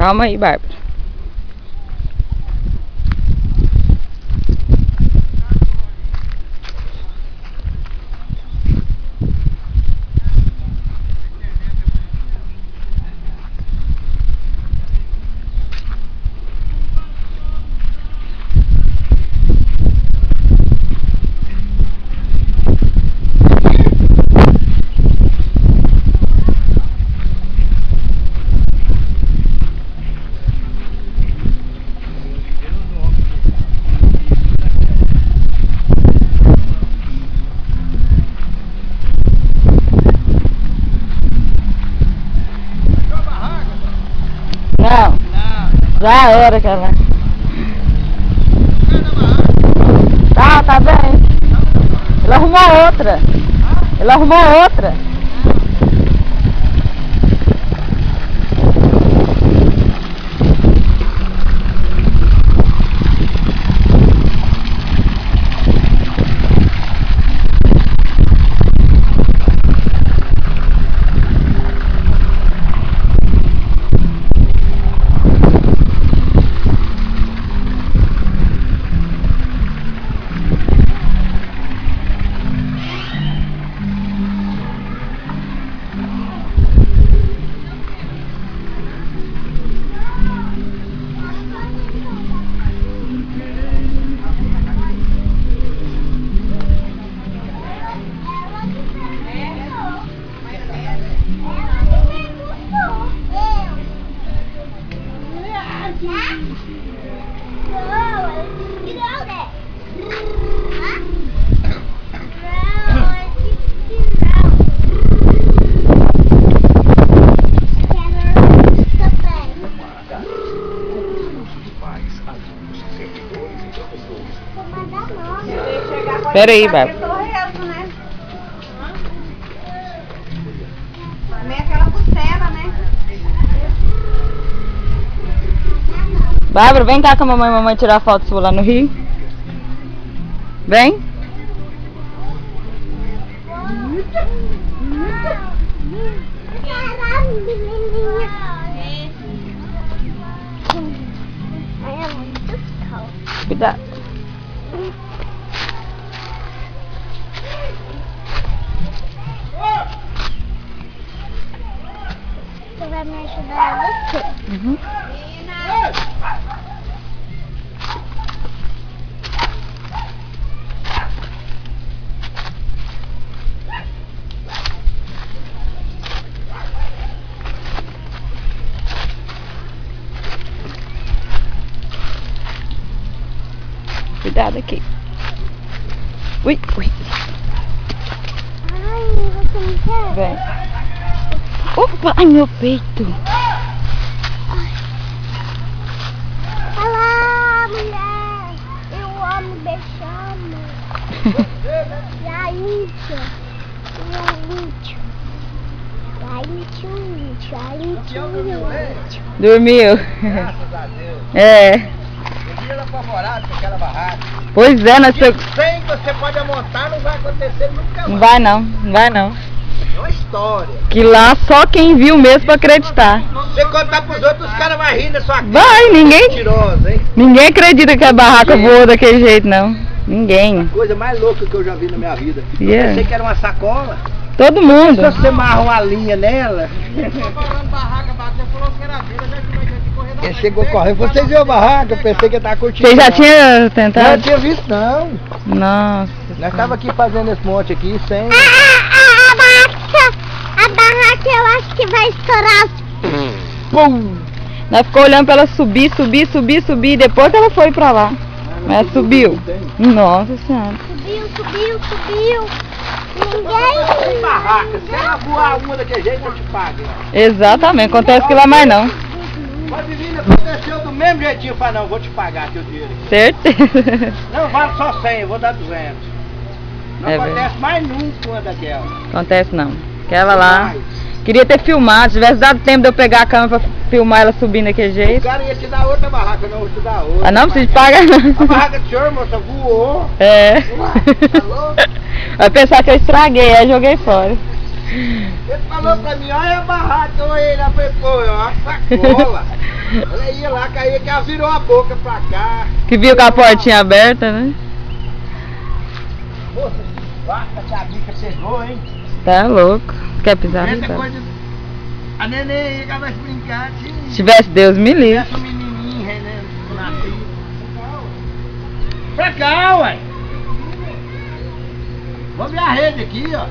Calma aí, Bárbara. Não, já era, cara. Tá bem. Ele arrumou outra. Ele arrumou outra. Pera aí, Bárbara. Também aquela costela, né? Bárbara, vem cá com a mamãe tirar foto sua lá no Rio. Vem. Cuidado. Você vai me ajudar a você. Uhum. Cuidado aqui. Ui, ui. Ai, você não quer? Vem. Opa, ai meu peito. Olá, mulher. Eu amo beijando. E a Índia. E a Índia. A Índia. A Índia. Dormiu. Graças a Deus. É. Eu vi ela apavorada com aquela barraca. Pois é, nós pegamos. Sem você pode montar, não vai acontecer nunca mais. Não vai não, não vai não. É uma história. Que lá só quem viu mesmo pra acreditar. Você contar pros outros, os caras vão rir da sua cara. Vai, ninguém. Mentirosa, hein? Ninguém acredita que a barraca voou daquele jeito, não. Ninguém. Coisa mais louca que eu já vi na minha vida. Eu Yeah. pensei que era uma sacola. Todo Se mundo. você amarra uma linha nela. Ele chegou correndo. Vocês viram a barraca? Eu pensei que ele tava curtindo. Você já tinha Não tentado? tinha visto, não. Nossa. Nós tava aqui fazendo esse monte aqui sem. A barraca eu acho que vai estourar. Pum! Nós ficou olhando pra ela subir, subir, depois que ela foi pra lá. Mas subiu. Nossa senhora. Subiu. Ninguém. Barraca, se ela voar uma daquele jeito, eu te pago. Exatamente, acontece que lá mais não. Mas menina, aconteceu do mesmo jeitinho. Eu falei, não, vou te pagar teu dinheiro. Certeza. Não vale só 100, eu vou dar 200. Não É acontece verdade. mais nunca uma daquela. Acontece não. Aquela lá. Mais. Queria ter filmado, se tivesse dado tempo de eu pegar a câmera pra filmar ela subindo daquele O jeito. cara ia te dar outra barraca, não, vou te dar outra. Ah não, precisa de pagar A não. barraca do senhor, moça, voou. É. Uai, falou? Vai pensar que eu estraguei, aí joguei fora. Ele falou pra mim, olha a barraca, eu olhei lá, falei, pô, é uma sacola. Olha aí, lá caiu que ela virou a boca pra cá. Que viu com a portinha aberta, né? Moça, que vaca que a bica pegou, hein? Tá louco. Quer pisar Essa ali? Tá? coisa... A neném ela vai brincar Se tivesse Deus me livre. tivesse um menininho, né? Nascido. Pra cá, ué. Vamos ver a rede aqui, ó.